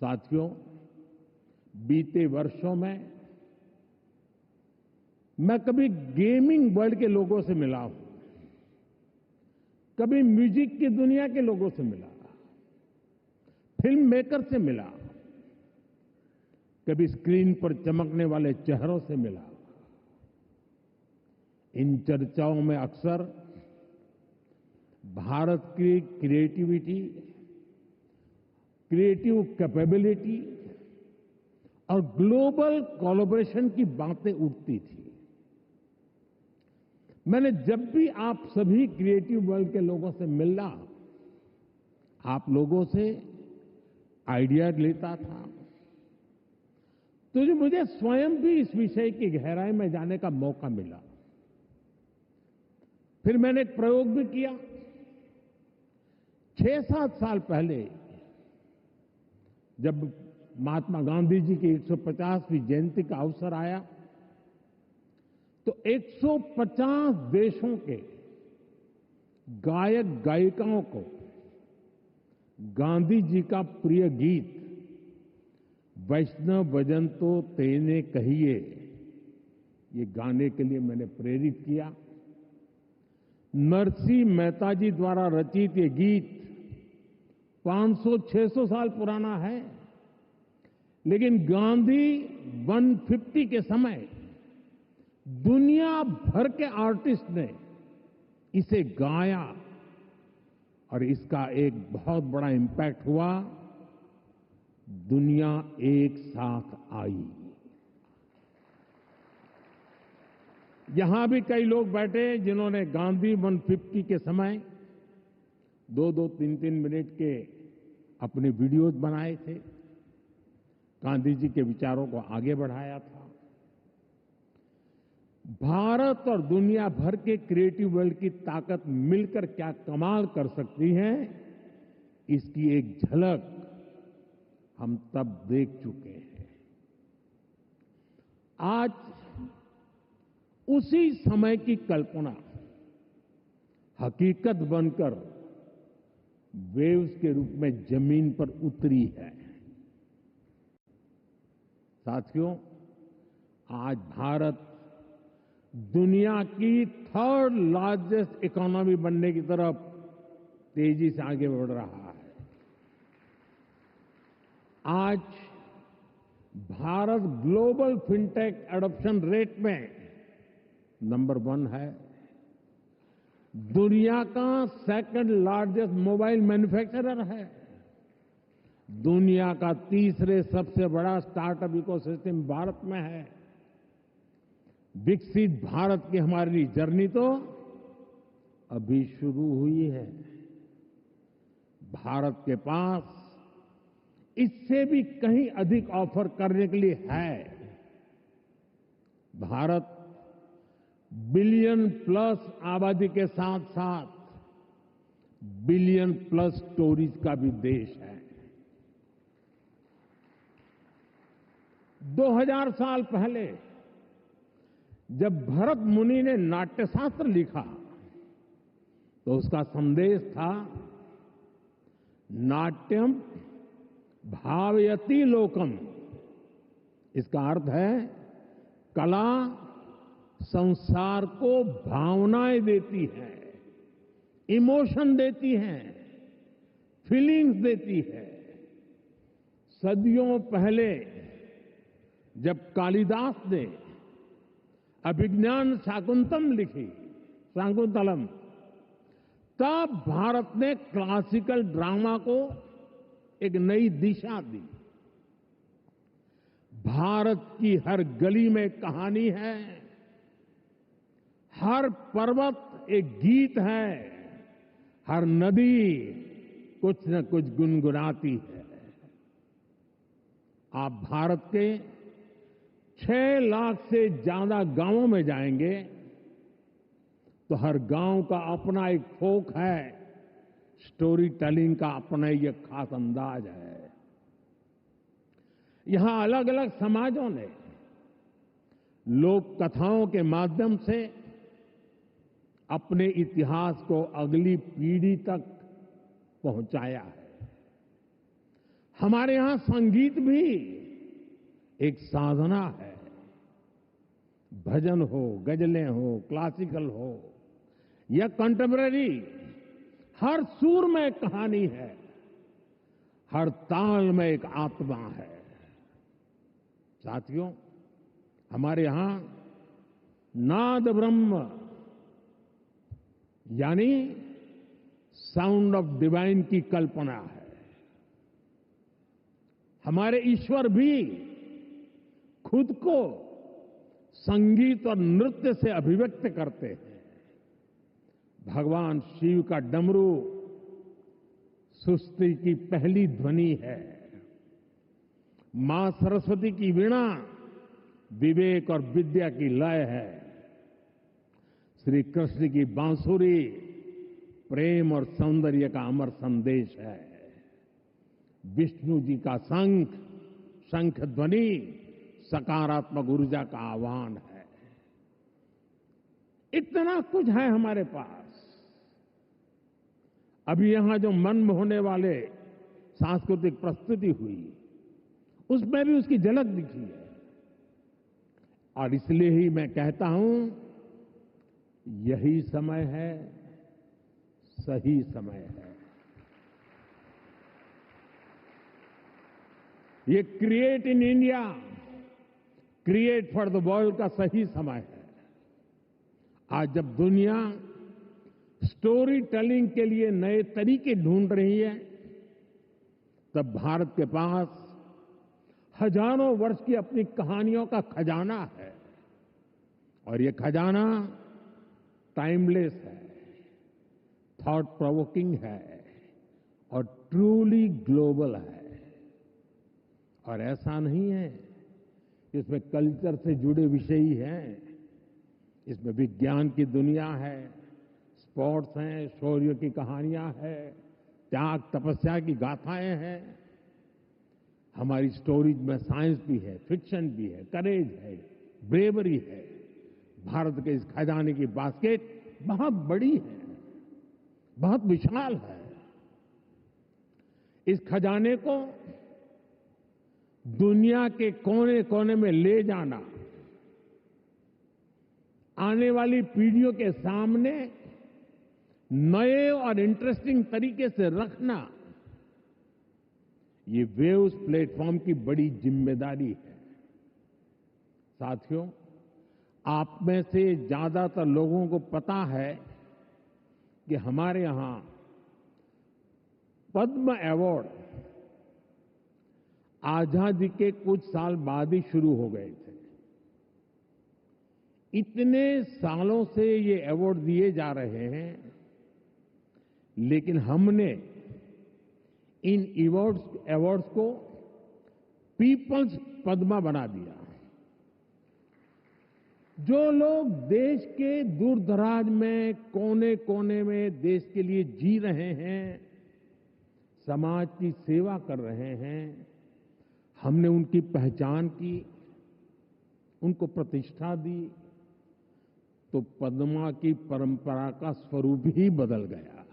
साथियों, बीते वर्षों में मैं कभी गेमिंग वर्ल्ड के लोगों से मिला हूं, कभी म्यूजिक की दुनिया के लोगों से मिला, फिल्म मेकर से मिला, कभी स्क्रीन पर चमकने वाले चेहरों से मिला। इन चर्चाओं में अक्सर भारत की क्रिएटिविटी, क्रिएटिव कैपेबिलिटी और ग्लोबल कोलैबोरेशन की बातें उठती थी। मैंने जब भी आप सभी क्रिएटिव वर्ल्ड के लोगों से मिला, आप लोगों से आइडिया लेता था, तो मुझे स्वयं भी इस विषय की गहराई में जाने का मौका मिला। फिर मैंने एक प्रयोग भी किया। 6-7 साल पहले जब महात्मा गांधी जी की 150वीं जयंती का अवसर आया, तो 150 देशों के गायक गायिकाओं को गांधी जी का प्रिय गीत वैष्णव भजन तो तेने कहिए, ये गाने के लिए मैंने प्रेरित किया। नरसिंह मेहता जी द्वारा रचित ये गीत 500-600 साल पुराना है, लेकिन गांधी 150 के समय दुनिया भर के आर्टिस्ट ने इसे गाया और इसका एक बहुत बड़ा इम्पैक्ट हुआ। दुनिया एक साथ आई। यहां भी कई लोग बैठे जिन्होंने गांधी 150 के समय 2-2, 3-3 मिनट के अपने वीडियोज बनाए थे, गांधी जी के विचारों को आगे बढ़ाया था। भारत और दुनिया भर के क्रिएटिव वर्ल्ड की ताकत मिलकर क्या कमाल कर सकती है, इसकी एक झलक हम तब देख चुके हैं। आज उसी समय की कल्पना हकीकत बनकर वेव्स के रूप में जमीन पर उतरी है। साथियों, आज भारत दुनिया की 3rd लार्जेस्ट इकोनॉमी बनने की तरफ तेजी से आगे बढ़ रहा है। आज Bharat global fintech adoption rate में नंबर 1 है। दुनिया का 2nd लार्जेस्ट मोबाइल मैन्युफैक्चरर है। दुनिया का 3रे सबसे बड़ा स्टार्टअप इकोसिस्टम भारत में है। विकसित भारत की हमारी जर्नी तो अभी शुरू हुई है। भारत के पास इससे भी कहीं अधिक ऑफर करने के लिए है। भारत बिलियन प्लस आबादी के साथ साथ बिलियन प्लस स्टोरीज का भी देश है। 2000 साल पहले जब भरत मुनि ने नाट्यशास्त्र लिखा, तो उसका संदेश था नाट्यम भावयति लोकम। इसका अर्थ है कला संसार को भावनाएं देती है, इमोशन देती है, फीलिंग्स देती है। सदियों पहले जब कालिदास ने अभिज्ञान शाकुंतलम, तब भारत ने क्लासिकल ड्रामा को एक नई दिशा दी। भारत की हर गली में कहानी है, हर पर्वत एक गीत है, हर नदी कुछ न कुछ गुनगुनाती है। आप भारत के 6 लाख से ज्यादा गांवों में जाएंगे तो हर गांव का अपना एक फोक है, स्टोरी टेलिंग का अपना एक खास अंदाज है। यहां अलग अलग समाजों ने लोक कथाओं के माध्यम से अपने इतिहास को अगली पीढ़ी तक पहुंचाया है। हमारे यहां संगीत भी एक साधना है। भजन हो, गजलें हो, क्लासिकल हो या कंटेम्पररी, हर सुर में एक कहानी है, हर ताल में एक आत्मा है। साथियों, हमारे यहां नाद ब्रह्म यानी साउंड ऑफ डिवाइन की कल्पना है। हमारे ईश्वर भी खुद को संगीत और नृत्य से अभिव्यक्त करते हैं। भगवान शिव का डमरू सृष्टि की पहली ध्वनि है। मां सरस्वती की वीणा विवेक और विद्या की लय है। श्री कृष्ण की बांसुरी प्रेम और सौंदर्य का अमर संदेश है। विष्णु जी का शंख ध्वनि सकारात्मक ऊर्जा का आह्वान है। इतना कुछ है हमारे पास। अभी यहां जो मन मोहने वाले सांस्कृतिक प्रस्तुति हुई, उसमें भी उसकी झलक दिखी है। और इसलिए ही मैं कहता हूं, यही समय है, सही समय है। ये create in India, create for the world का सही समय है। आज जब दुनिया स्टोरी टेलिंग के लिए नए तरीके ढूंढ रही है, तब भारत के पास हजारों वर्ष की अपनी कहानियों का खजाना है। और ये खजाना टाइमलेस है, थॉट प्रोवोकिंग है और ट्रूली ग्लोबल है। और ऐसा नहीं है कि इसमें कल्चर से जुड़े विषय ही हैं। इसमें विज्ञान की दुनिया है, स्पोर्ट्स हैं, शौर्य की कहानियां हैं, त्याग तपस्या की गाथाएं हैं। हमारी स्टोरीज में साइंस भी है, फिक्शन भी है, करेज है, ब्रेवरी है। भारत के इस खजाने की बास्केट बहुत बड़ी है, बहुत विशाल है। इस खजाने को दुनिया के कोने कोने में ले जाना, आने वाली पीढ़ियों के सामने नए और इंटरेस्टिंग तरीके से रखना, ये वेव्स प्लेटफॉर्म की बड़ी जिम्मेदारी है। साथियों, आप में से ज्यादातर लोगों को पता है कि हमारे यहां पद्म अवार्ड आजादी के कुछ साल बाद ही शुरू हो गए थे। इतने सालों से ये अवार्ड दिए जा रहे हैं, लेकिन हमने इन अवार्ड्स को पीपल्स पद्मा बना दिया। जो लोग देश के दूर दराज में, कोने कोने में देश के लिए जी रहे हैं, समाज की सेवा कर रहे हैं, हमने उनकी पहचान की, उनको प्रतिष्ठा दी, तो पद्मा की परंपरा का स्वरूप ही बदल गया।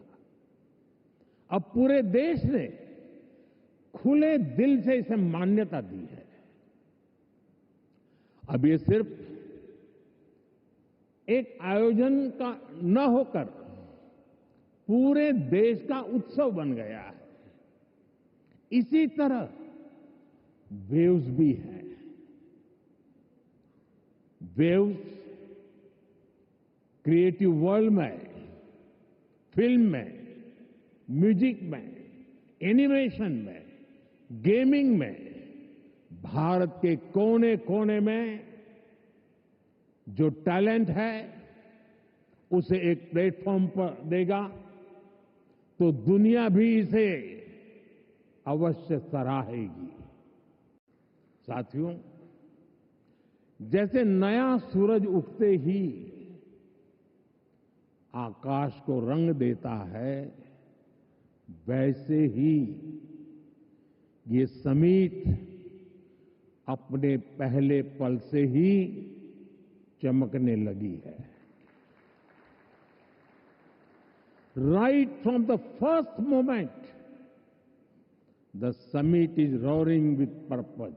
अब पूरे देश ने खुले दिल से इसे मान्यता दी है। अब ये सिर्फ एक आयोजन का न होकर पूरे देश का उत्सव बन गया है। इसी तरह वेव्स भी है। वेव्स क्रिएटिव वर्ल्ड में, फिल्म में, म्यूजिक में, एनिमेशन में, गेमिंग में, भारत के कोने कोने में जो टैलेंट है, उसे एक प्लेटफॉर्म पर देगा तो दुनिया भी इसे अवश्य सराहेगी। साथियों, जैसे नया सूरज उगते ही आकाश को रंग देता है, वैसे ही ये समीट अपने पहले पल से ही चमकने लगी है। Right from the first moment the summit is roaring with purpose.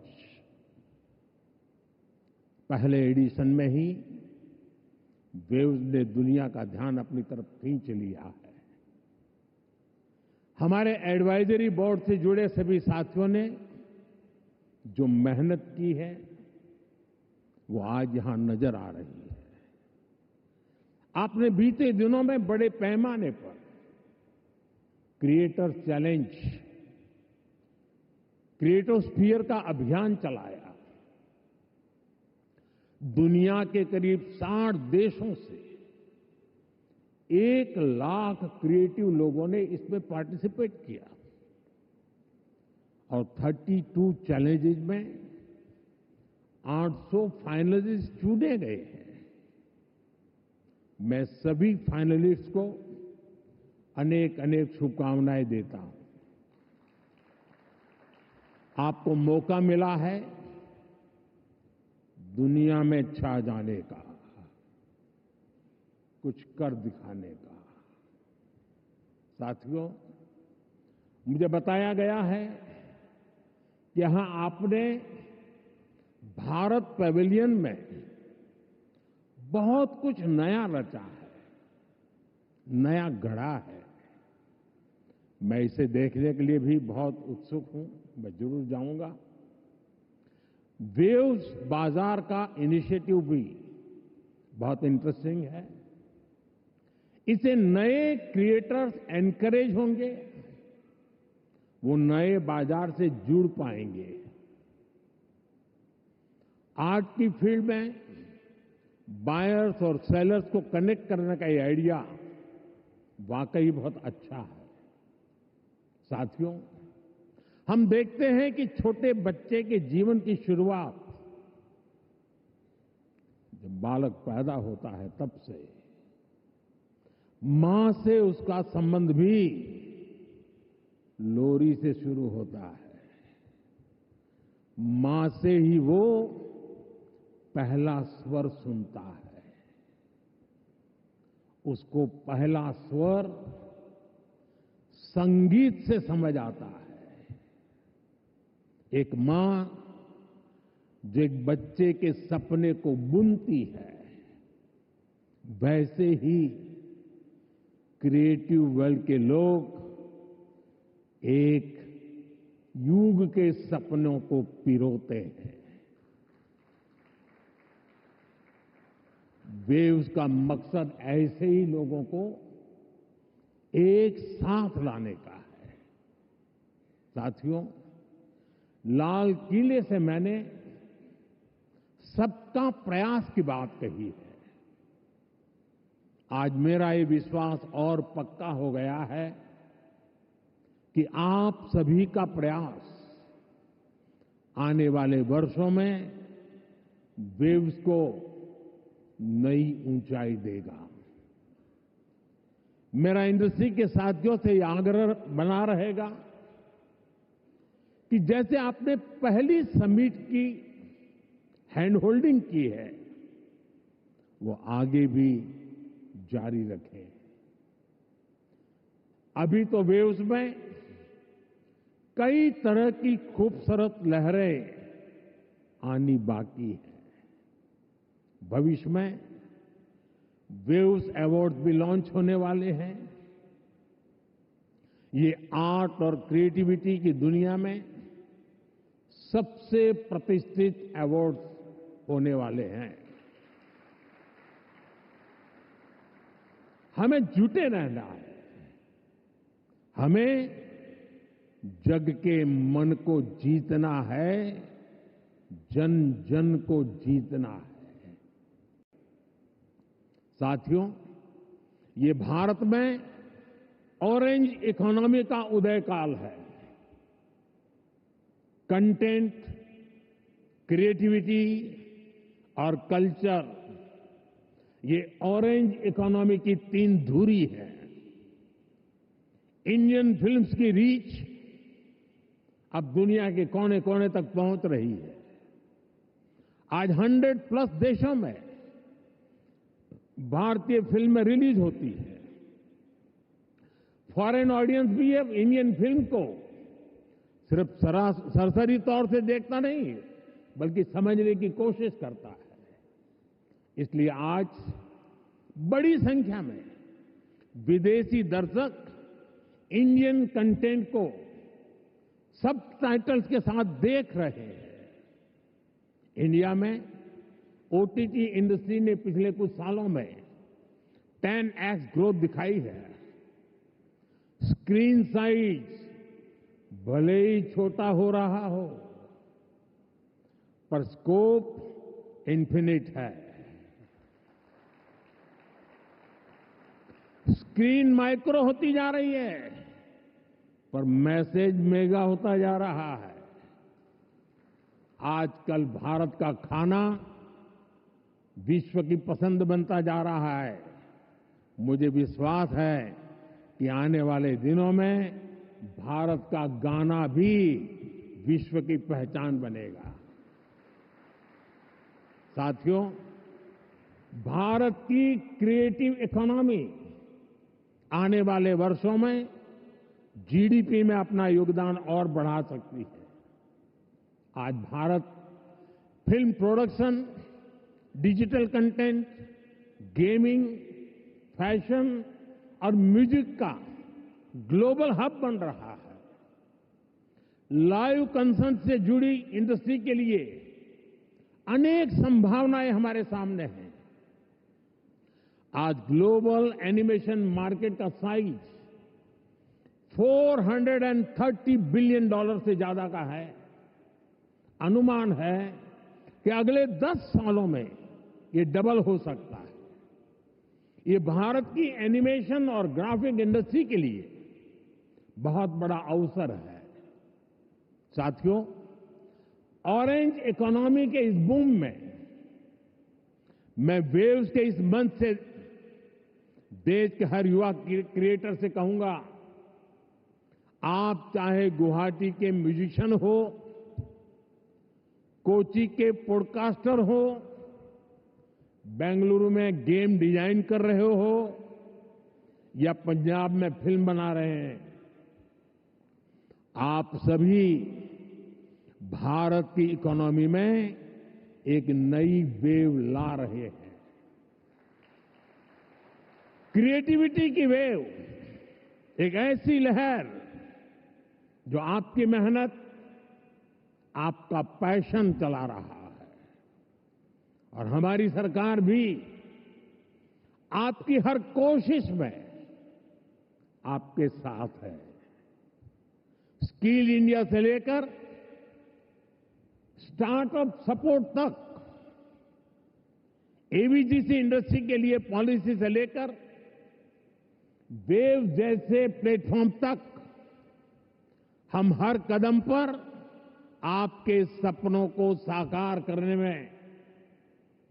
पहले एडिशन में ही वेव्स ने दुनिया का ध्यान अपनी तरफ खींच लिया है। हमारे एडवाइजरी बोर्ड से जुड़े सभी साथियों ने जो मेहनत की है वो आज यहां नजर आ रही है। आपने बीते दिनों में बड़े पैमाने पर क्रिएटर चैलेंज, क्रिएटोस्फीयर का अभियान चलाया। दुनिया के करीब 60 देशों से 1 लाख क्रिएटिव लोगों ने इसमें पार्टिसिपेट किया और 32 चैलेंजेस में 800 फाइनलिस्ट चुने गए हैं। मैं सभी फाइनलिस्ट को अनेक अनेक शुभकामनाएं देता हूं। आपको मौका मिला है दुनिया में छा जाने का, कुछ कर दिखाने का। साथियों, मुझे बताया गया है कि यहां आपने भारत पैवेलियन में बहुत कुछ नया रचा है, नया गढ़ा है। मैं इसे देखने के लिए भी बहुत उत्सुक हूं। मैं जरूर जाऊंगा। वेव्स बाजार का इनिशिएटिव भी बहुत इंटरेस्टिंग है। इसे नए क्रिएटर्स एनकरेज होंगे, वो नए बाजार से जुड़ पाएंगे। आर्ट की फील्ड में बायर्स और सेलर्स को कनेक्ट करने का ये आइडिया वाकई बहुत अच्छा है। साथियों, हम देखते हैं कि छोटे बच्चे के जीवन की शुरुआत जब बालक पैदा होता है तब से मां से उसका संबंध भी लोरी से शुरू होता है। मां से ही वो पहला स्वर सुनता है। उसको पहला स्वर संगीत से समझ आता है। एक मां जो एक बच्चे के सपने को बुनती है, वैसे ही क्रिएटिव वर्ल्ड के लोग एक युग के सपनों को पिरोते हैं। वेव्स का मकसद ऐसे ही लोगों को एक साथ लाने का है। साथियों, लाल किले से मैंने सबका प्रयास की बात कही है। आज मेरा ये विश्वास और पक्का हो गया है कि आप सभी का प्रयास आने वाले वर्षों में वेव्स को नई ऊंचाई देगा। मेरा इंडस्ट्री के साथियों से यह आग्रह बना रहेगा कि जैसे आपने पहली समिट की हैंड होल्डिंग की है, वो आगे भी जारी रखें। अभी तो वेव्स में कई तरह की खूबसूरत लहरें आनी बाकी है। भविष्य में वेव्स अवार्ड भी लॉन्च होने वाले हैं। ये आर्ट और क्रिएटिविटी की दुनिया में सबसे प्रतिष्ठित अवार्ड्स होने वाले हैं। हमें जुटे रहना है। हमें जग के मन को जीतना है, जन जन को जीतना है। साथियों, ये भारत में ऑरेंज इकोनॉमी का उदय काल है। कंटेंट, क्रिएटिविटी और कल्चर, ये ऑरेंज इकोनॉमी की 3 धुरी है। इंडियन फिल्म्स की रीच अब दुनिया के कोने कोने तक पहुंच रही है। आज 100+ देशों में भारतीय फिल्में रिलीज होती है। फॉरेन ऑडियंस भी अब इंडियन फिल्म को सिर्फ सरसरी तौर से देखता नहीं, बल्कि समझने की कोशिश करता है। इसलिए आज बड़ी संख्या में विदेशी दर्शक इंडियन कंटेंट को सबटाइटल्स के साथ देख रहे हैं। इंडिया में ओटीटी इंडस्ट्री ने पिछले कुछ सालों में 10x ग्रोथ दिखाई है। स्क्रीन साइज भले ही छोटा हो रहा हो, पर स्कोप इन्फिनिट है। स्क्रीन माइक्रो होती जा रही है, पर मैसेज मेगा होता जा रहा है। आजकल भारत का खाना विश्व की पसंद बनता जा रहा है। मुझे विश्वास है कि आने वाले दिनों में भारत का गाना भी विश्व की पहचान बनेगा। साथियों, भारत की क्रिएटिव इकोनॉमी आने वाले वर्षों में जीडीपी में अपना योगदान और बढ़ा सकती है। आज Bharat film production, digital content, gaming, fashion और म्यूजिक का ग्लोबल हब बन रहा है। लाइव कंसर्ट से जुड़ी इंडस्ट्री के लिए अनेक संभावनाएं हमारे सामने हैं। आज ग्लोबल एनिमेशन मार्केट का साइज $430 बिलियन से ज्यादा का है। अनुमान है कि अगले 10 सालों में ये डबल हो सकता है। ये भारत की एनिमेशन और ग्राफिक इंडस्ट्री के लिए बहुत बड़ा अवसर है। साथियों, ऑरेंज इकोनॉमी के इस बूम में मैं वेव्स के इस मंच से देश के हर युवा क्रिएटर से कहूंगा, आप चाहे गुवाहाटी के म्यूजिशियन हो, कोची के पॉडकास्टर हो, बेंगलुरु में गेम डिजाइन कर रहे हो या पंजाब में फिल्म बना रहे हैं, आप सभी भारत की इकोनॉमी में एक नई वेव ला रहे हैं। क्रिएटिविटी की वेव, एक ऐसी लहर जो आपकी मेहनत, आपका पैशन चला रहा है। और हमारी सरकार भी आपकी हर कोशिश में आपके साथ है। स्किल इंडिया से लेकर स्टार्टअप सपोर्ट तक, एवीजीसी इंडस्ट्री के लिए पॉलिसी से लेकर वेव जैसे प्लेटफॉर्म तक, हम हर कदम पर आपके सपनों को साकार करने में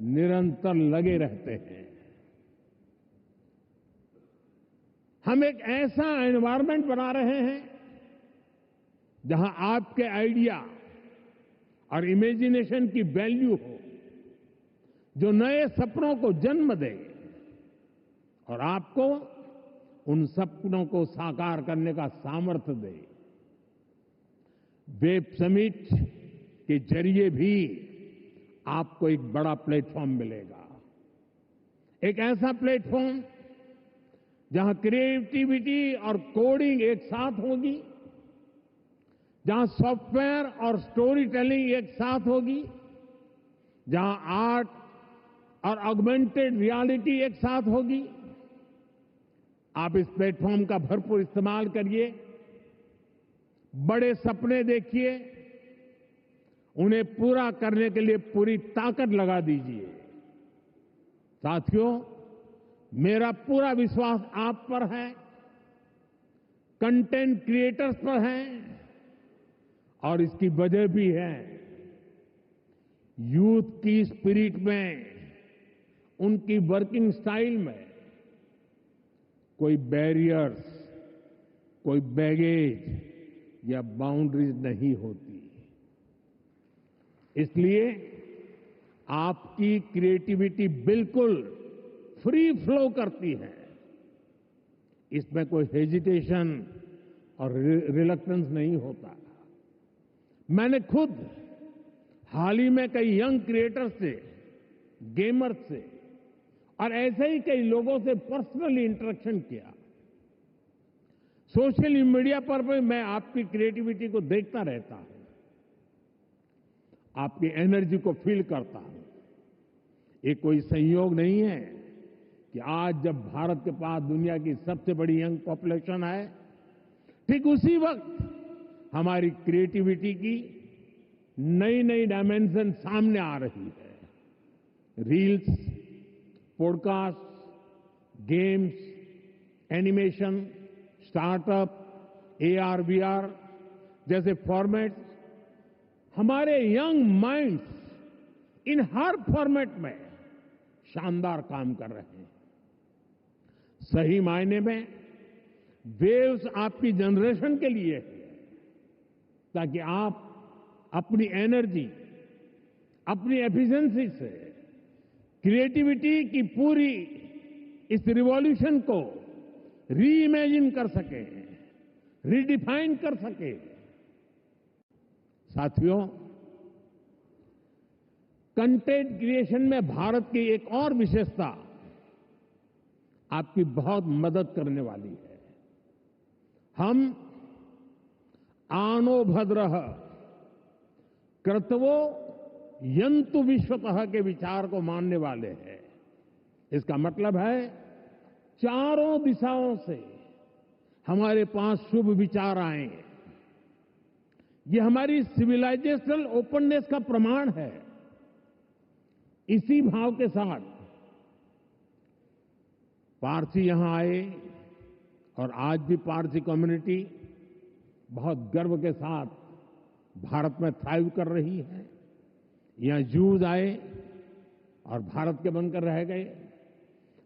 निरंतर लगे रहते हैं। हम एक ऐसा एनवायरनमेंट बना रहे हैं जहां आपके आइडिया और इमेजिनेशन की वैल्यू हो, जो नए सपनों को जन्म दे और आपको उन सपनों को साकार करने का सामर्थ्य दे। वेब समिट के जरिए भी आपको एक बड़ा प्लेटफॉर्म मिलेगा। एक ऐसा प्लेटफॉर्म जहां क्रिएटिविटी और कोडिंग एक साथ होगी, जहां सॉफ्टवेयर और स्टोरी टेलिंग एक साथ होगी, जहां आर्ट और ऑगमेंटेड रियलिटी एक साथ होगी। आप इस प्लेटफॉर्म का भरपूर इस्तेमाल करिए, बड़े सपने देखिए, उन्हें पूरा करने के लिए पूरी ताकत लगा दीजिए। साथियों, मेरा पूरा विश्वास आप पर है, कंटेंट क्रिएटर्स पर है, और इसकी वजह भी है यूथ की स्पिरिट में, उनकी वर्किंग स्टाइल में कोई बैरियर्स, कोई बैगेज या बाउंड्रीज नहीं होती। इसलिए आपकी क्रिएटिविटी बिल्कुल फ्री फ्लो करती है। इसमें कोई हेजिटेशन और रिलक्टेंस नहीं होता। मैंने खुद हाल ही में कई यंग क्रिएटर्स से, गेमर्स से और ऐसे ही कई लोगों से पर्सनली इंटरेक्शन किया। सोशल मीडिया पर भी मैं आपकी क्रिएटिविटी को देखता रहता हूं, आपकी एनर्जी को फील करता हूं। ये कोई संयोग नहीं है कि आज जब भारत के पास दुनिया की सबसे बड़ी यंग पॉपुलेशन है, ठीक उसी वक्त हमारी क्रिएटिविटी की नई नई डायमेंशन सामने आ रही है। Reels, podcast, games, animation, startup, AR, VR जैसे फॉर्मेट्स हमारे यंग माइंड्स इन हर फॉर्मेट में शानदार काम कर रहे हैं। सही मायने में वेव्स आपकी जनरेशन के लिए है, ताकि आप अपनी एनर्जी, अपनी एफिशिएंसी से क्रिएटिविटी की पूरी इस रिवॉल्यूशन को री इमेजिन कर सके, रीडिफाइन कर सके। साथियों, कंटेंट क्रिएशन में भारत की एक और विशेषता आपकी बहुत मदद करने वाली है। हम आनो भद्रः कर्तवो यंतु विश्वतः के विचार को मानने वाले हैं। इसका मतलब है चारों दिशाओं से हमारे पास शुभ विचार आए। ये हमारी सिविलाइजेशनल ओपननेस का प्रमाण है। इसी भाव के साथ पारसी यहां आए और आज भी पारसी कम्युनिटी बहुत गर्व के साथ भारत में थ्राइव कर रही है। यहां जूज आए और भारत के बनकर रह गए।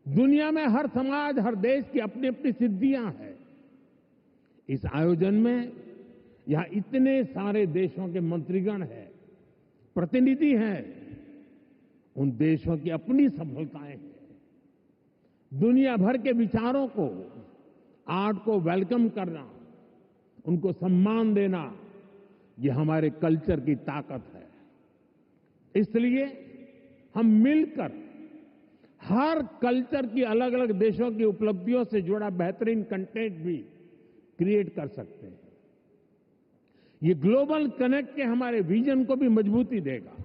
दुनिया में हर समाज, हर देश की अपनी अपनी सिद्धियां हैं। इस आयोजन में यहां इतने सारे देशों के मंत्रीगण हैं, प्रतिनिधि हैं। उन देशों की अपनी सफलताएं हैं। दुनिया भर के विचारों को, आर्ट को वेलकम करना, उनको सम्मान देना, ये हमारे कल्चर की ताकत है। इसलिए हम मिलकर हर कल्चर की, अलग अलग देशों की उपलब्धियों से जुड़ा बेहतरीन कंटेंट भी क्रिएट कर सकते हैं। ये ग्लोबल कनेक्ट के हमारे विजन को भी मजबूती देगा।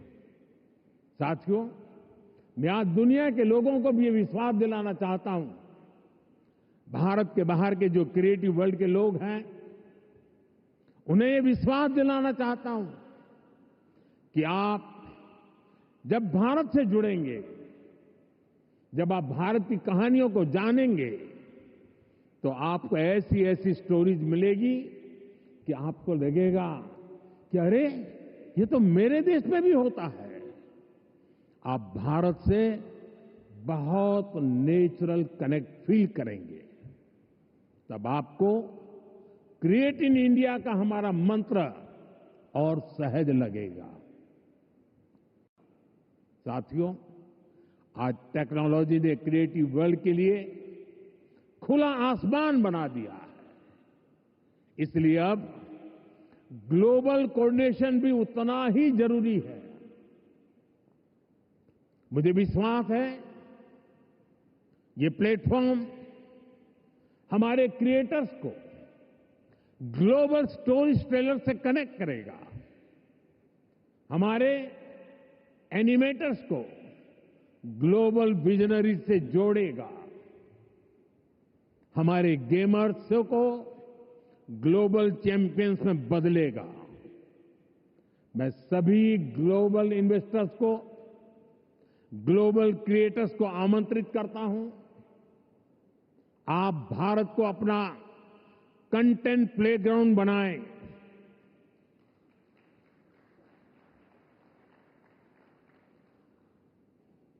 साथियों, मैं आज दुनिया के लोगों को भी ये विश्वास दिलाना चाहता हूं, भारत के बाहर के जो क्रिएटिव वर्ल्ड के लोग हैं, उन्हें ये विश्वास दिलाना चाहता हूं कि आप जब भारत से जुड़ेंगे, जब आप भारत की कहानियों को जानेंगे, तो आपको ऐसी ऐसी स्टोरीज मिलेगी कि आपको लगेगा कि अरे, ये तो मेरे देश में भी होता है। आप भारत से बहुत नेचुरल कनेक्ट फील करेंगे। तब आपको क्रिएट इन इंडिया का हमारा मंत्र और सहज लगेगा। साथियों, आज टेक्नोलॉजी ने क्रिएटिव वर्ल्ड के लिए खुला आसमान बना दिया है। इसलिए अब ग्लोबल कोऑर्डिनेशन भी उतना ही जरूरी है। मुझे विश्वास है ये प्लेटफॉर्म हमारे क्रिएटर्स को ग्लोबल स्टोरी टेलर से कनेक्ट करेगा, हमारे एनिमेटर्स को ग्लोबल विजनरी से जोड़ेगा, हमारे गेमर्स को ग्लोबल चैंपियंस में बदलेगा। मैं सभी ग्लोबल इन्वेस्टर्स को, ग्लोबल क्रिएटर्स को आमंत्रित करता हूं, आप भारत को अपना कंटेंट प्लेग्राउंड बनाएं।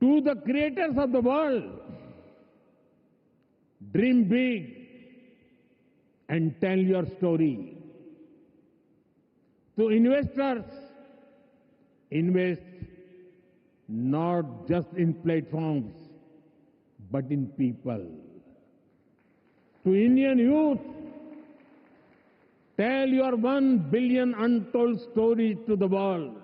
To the creators of the world, dream big and tell your story. To investors, invest not just in platforms, but in people. To Indian youth, Tell your 1 billion untold stories to the world.